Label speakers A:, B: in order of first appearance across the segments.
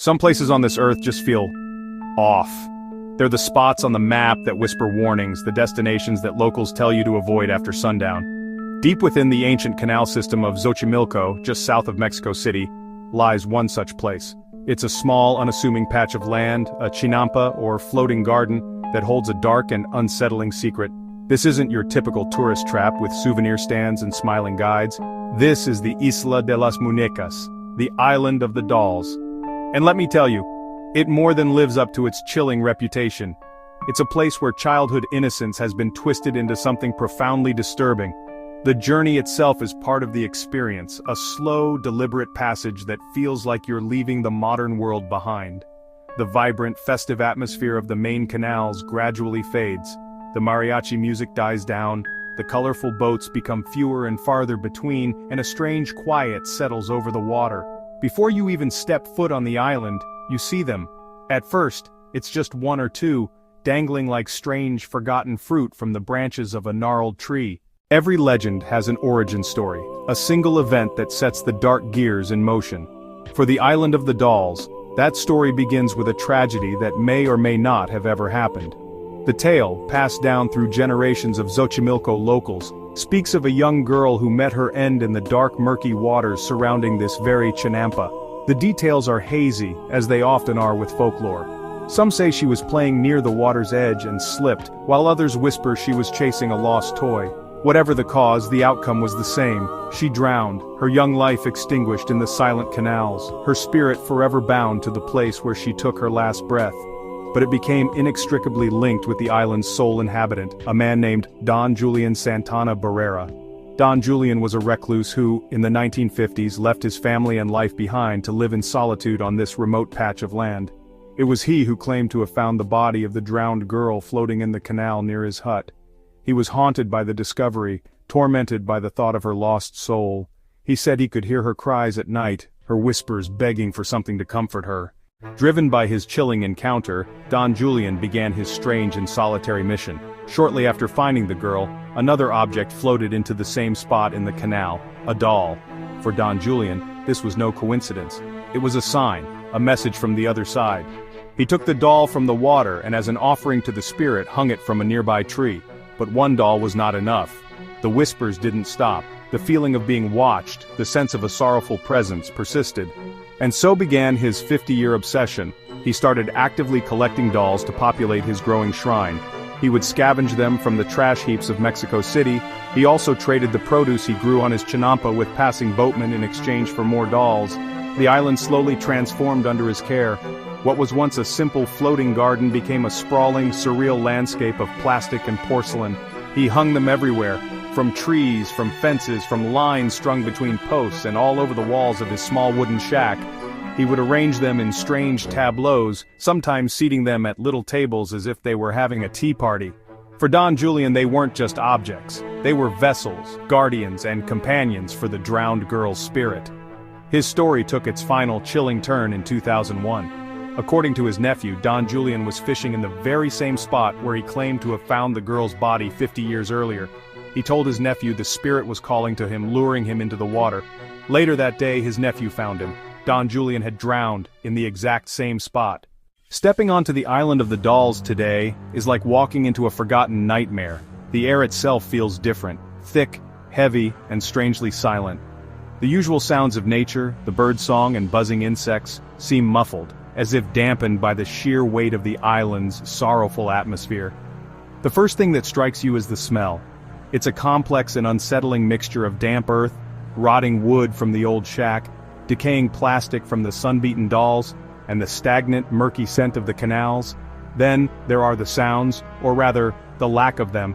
A: Some places on this earth just feel off. They're the spots on the map that whisper warnings, the destinations that locals tell you to avoid after sundown. Deep within the ancient canal system of Xochimilco, just south of Mexico City, lies one such place. It's a small, unassuming patch of land, a chinampa or floating garden, that holds a dark and unsettling secret. This isn't your typical tourist trap with souvenir stands and smiling guides. This is the Isla de las Muñecas, the island of the dolls. And let me tell you, it more than lives up to its chilling reputation. It's a place where childhood innocence has been twisted into something profoundly disturbing. The journey itself is part of the experience, a slow, deliberate passage that feels like you're leaving the modern world behind. The vibrant, festive atmosphere of the main canals gradually fades. The mariachi music dies down, the colorful boats become fewer and farther between, and a strange quiet settles over the water. Before you even step foot on the island, you see them. At first, it's just one or two, dangling like strange, forgotten fruit from the branches of a gnarled tree. Every legend has an origin story, a single event that sets the dark gears in motion. For the Island of the Dolls, that story begins with a tragedy that may or may not have ever happened. The tale, passed down through generations of Xochimilco locals, speaks of a young girl who met her end in the dark, murky waters surrounding this very chinampa. The details are hazy, as they often are with folklore. Some say she was playing near the water's edge and slipped, while others whisper she was chasing a lost toy. Whatever the cause, the outcome was the same. She drowned, her young life extinguished in the silent canals, her spirit forever bound to the place where she took her last breath. But it became inextricably linked with the island's sole inhabitant, a man named Don Julian Santana Barrera. Don Julian was a recluse who, in the 1950s, left his family and life behind to live in solitude on this remote patch of land. It was he who claimed to have found the body of the drowned girl floating in the canal near his hut. He was haunted by the discovery, tormented by the thought of her lost soul. He said he could hear her cries at night, her whispers begging for something to comfort her. Driven by his chilling encounter, Don Julian began his strange and solitary mission. Shortly after finding the girl, another object floated into the same spot in the canal, a doll. For Don Julian, this was no coincidence. It was a sign, a message from the other side. He took the doll from the water and as an offering to the spirit hung it from a nearby tree. But one doll was not enough. The whispers didn't stop. The feeling of being watched, the sense of a sorrowful presence, persisted. And so began his 50-year obsession. He started actively collecting dolls to populate his growing shrine. He would scavenge them from the trash heaps of Mexico City. He also traded the produce he grew on his chinampa with passing boatmen in exchange for more dolls. The island slowly transformed under his care. What was once a simple floating garden became a sprawling, surreal landscape of plastic and porcelain. He hung them everywhere, from trees, from fences, from lines strung between posts, and all over the walls of his small wooden shack. He would arrange them in strange tableaus, sometimes seating them at little tables as if they were having a tea party. For Don Julian, they weren't just objects. They were vessels, guardians, and companions for the drowned girl's spirit. His story took its final chilling turn in 2001. According to his nephew, Don Julian was fishing in the very same spot where he claimed to have found the girl's body 50 years earlier. He told his nephew the spirit was calling to him, luring him into the water. Later that day, his nephew found him. Don Julian had drowned in the exact same spot. Stepping onto the Island of the Dolls today is like walking into a forgotten nightmare. The air itself feels different, thick, heavy, and strangely silent. The usual sounds of nature, the birdsong and buzzing insects, seem muffled, as if dampened by the sheer weight of the island's sorrowful atmosphere. The first thing that strikes you is the smell. It's a complex and unsettling mixture of damp earth, rotting wood from the old shack, decaying plastic from the sun-beaten dolls, and the stagnant, murky scent of the canals. Then, there are the sounds, or rather, the lack of them.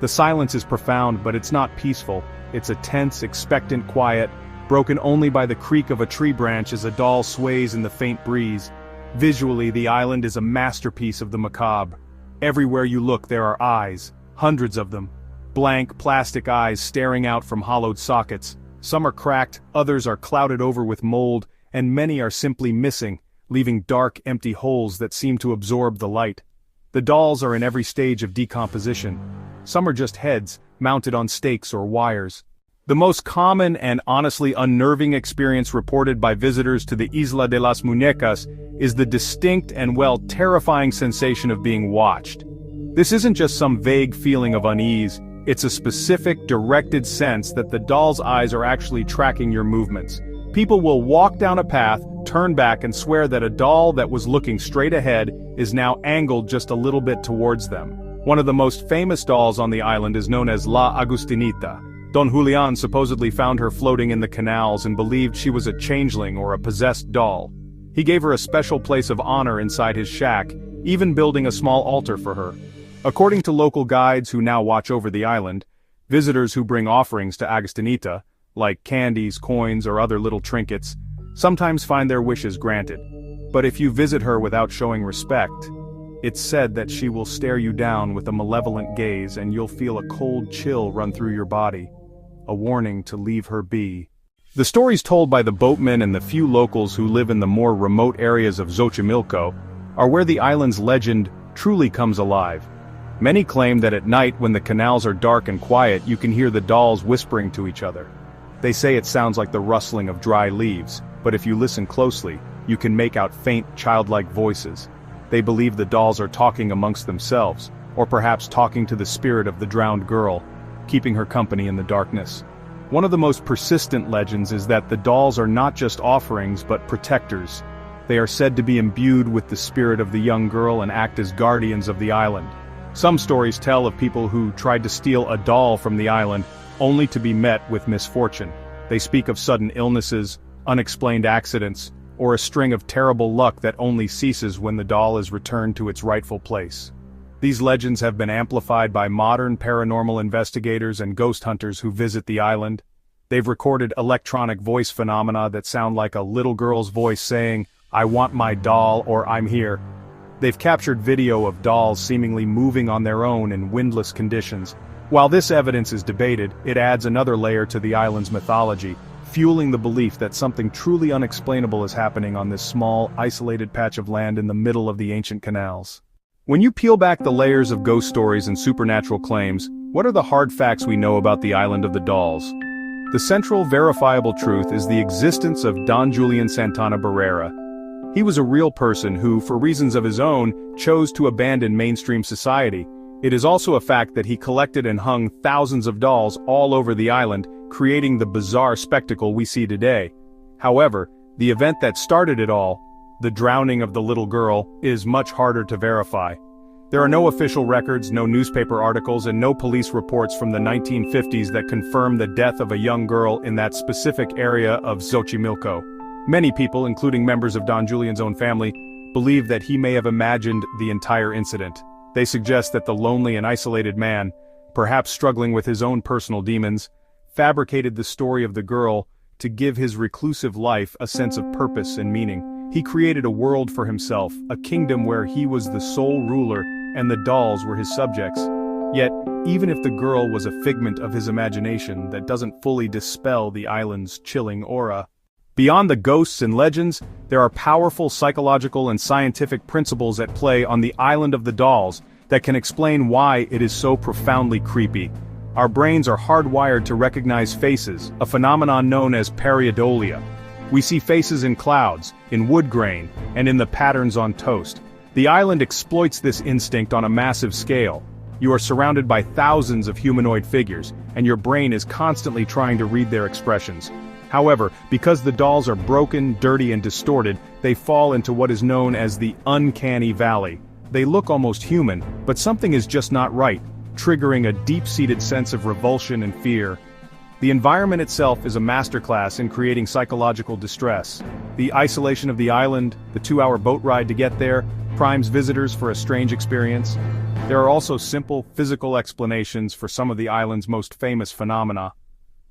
A: The silence is profound, but it's not peaceful. It's a tense, expectant quiet, broken only by the creak of a tree branch as a doll sways in the faint breeze. Visually, the island is a masterpiece of the macabre. Everywhere you look there are eyes, hundreds of them. Blank, plastic eyes staring out from hollowed sockets. Some are cracked, others are clouded over with mold, and many are simply missing, leaving dark, empty holes that seem to absorb the light. The dolls are in every stage of decomposition. Some are just heads, mounted on stakes or wires. The most common and honestly unnerving experience reported by visitors to the Isla de las Muñecas is the distinct and terrifying sensation of being watched. This isn't just some vague feeling of unease, it's a specific, directed sense that the doll's eyes are actually tracking your movements. People will walk down a path, turn back and swear that a doll that was looking straight ahead is now angled just a little bit towards them. One of the most famous dolls on the island is known as La Agustinita. Don Julian supposedly found her floating in the canals and believed she was a changeling or a possessed doll. He gave her a special place of honor inside his shack, even building a small altar for her. According to local guides who now watch over the island, visitors who bring offerings to Agustinita, like candies, coins, or other little trinkets, sometimes find their wishes granted. But if you visit her without showing respect, it's said that she will stare you down with a malevolent gaze and you'll feel a cold chill run through your body. A warning to leave her be. The stories told by the boatmen and the few locals who live in the more remote areas of Xochimilco are where the island's legend truly comes alive. Many claim that at night when the canals are dark and quiet you can hear the dolls whispering to each other. They say it sounds like the rustling of dry leaves, but if you listen closely, you can make out faint childlike voices. They believe the dolls are talking amongst themselves, or perhaps talking to the spirit of the drowned girl, keeping her company in the darkness. One of the most persistent legends is that the dolls are not just offerings but protectors. They are said to be imbued with the spirit of the young girl and act as guardians of the island. Some stories tell of people who tried to steal a doll from the island, only to be met with misfortune. They speak of sudden illnesses, unexplained accidents, or a string of terrible luck that only ceases when the doll is returned to its rightful place. These legends have been amplified by modern paranormal investigators and ghost hunters who visit the island. They've recorded electronic voice phenomena that sound like a little girl's voice saying, "I want my doll," or "I'm here." They've captured video of dolls seemingly moving on their own in windless conditions. While this evidence is debated, it adds another layer to the island's mythology, fueling the belief that something truly unexplainable is happening on this small, isolated patch of land in the middle of the ancient canals. When you peel back the layers of ghost stories and supernatural claims, what are the hard facts we know about the island of the dolls? The central verifiable truth is the existence of Don Julian Santana Barrera. He was a real person who, for reasons of his own, chose to abandon mainstream society. It is also a fact that he collected and hung thousands of dolls all over the island, creating the bizarre spectacle we see today. However, the event that started it all, the drowning of the little girl, is much harder to verify. There are no official records, no newspaper articles, and no police reports from the 1950s that confirm the death of a young girl in that specific area of Xochimilco. Many people, including members of Don Julian's own family, believe that he may have imagined the entire incident. They suggest that the lonely and isolated man, perhaps struggling with his own personal demons, fabricated the story of the girl to give his reclusive life a sense of purpose and meaning. He created a world for himself, a kingdom where he was the sole ruler and the dolls were his subjects. Yet, even if the girl was a figment of his imagination, that doesn't fully dispel the island's chilling aura. Beyond the ghosts and legends, there are powerful psychological and scientific principles at play on the island of the dolls that can explain why it is so profoundly creepy. Our brains are hardwired to recognize faces, a phenomenon known as pareidolia. We see faces in clouds, in wood grain, and in the patterns on toast. The island exploits this instinct on a massive scale. You are surrounded by thousands of humanoid figures, and your brain is constantly trying to read their expressions. However, because the dolls are broken, dirty, and distorted, they fall into what is known as the uncanny valley. They look almost human, but something is just not right, triggering a deep-seated sense of revulsion and fear. The environment itself is a masterclass in creating psychological distress. The isolation of the island, the 2-hour boat ride to get there, primes visitors for a strange experience. There are also simple, physical explanations for some of the island's most famous phenomena.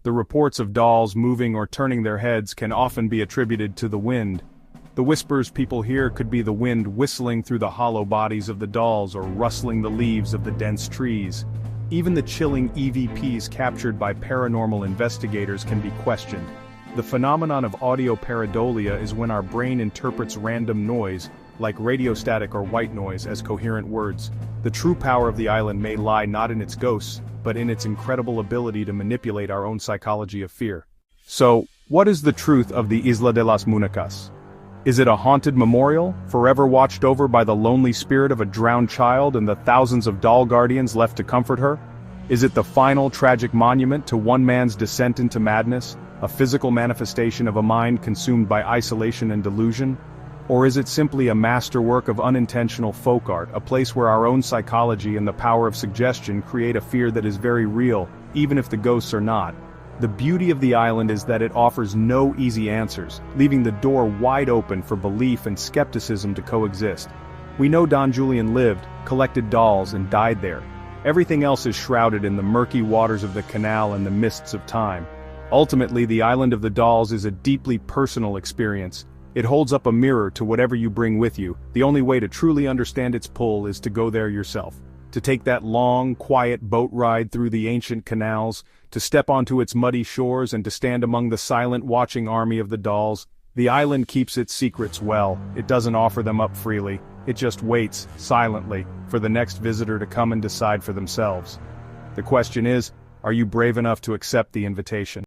A: The reports of dolls moving or turning their heads can often be attributed to the wind. The whispers people hear could be the wind whistling through the hollow bodies of the dolls or rustling the leaves of the dense trees. Even the chilling EVPs captured by paranormal investigators can be questioned. The phenomenon of audio pareidolia is when our brain interprets random noise, like radio static or white noise, as coherent words. The true power of the island may lie not in its ghosts, but in its incredible ability to manipulate our own psychology of fear. So, what is the truth of the Isla de las Muñecas? Is it a haunted memorial, forever watched over by the lonely spirit of a drowned child and the thousands of doll guardians left to comfort her? Is it the final tragic monument to one man's descent into madness, a physical manifestation of a mind consumed by isolation and delusion? Or is it simply a masterwork of unintentional folk art, a place where our own psychology and the power of suggestion create a fear that is very real, even if the ghosts are not? The beauty of the island is that it offers no easy answers, leaving the door wide open for belief and skepticism to coexist. We know Don Julian lived, collected dolls, and died there. Everything else is shrouded in the murky waters of the canal and the mists of time. Ultimately, the island of the dolls is a deeply personal experience. It holds up a mirror to whatever you bring with you. The only way to truly understand its pull is to go there yourself. To take that long, quiet boat ride through the ancient canals, to step onto its muddy shores and to stand among the silent watching army of the dolls. The island keeps its secrets well. It doesn't offer them up freely. It just waits, silently, for the next visitor to come and decide for themselves. The question is, are you brave enough to accept the invitation?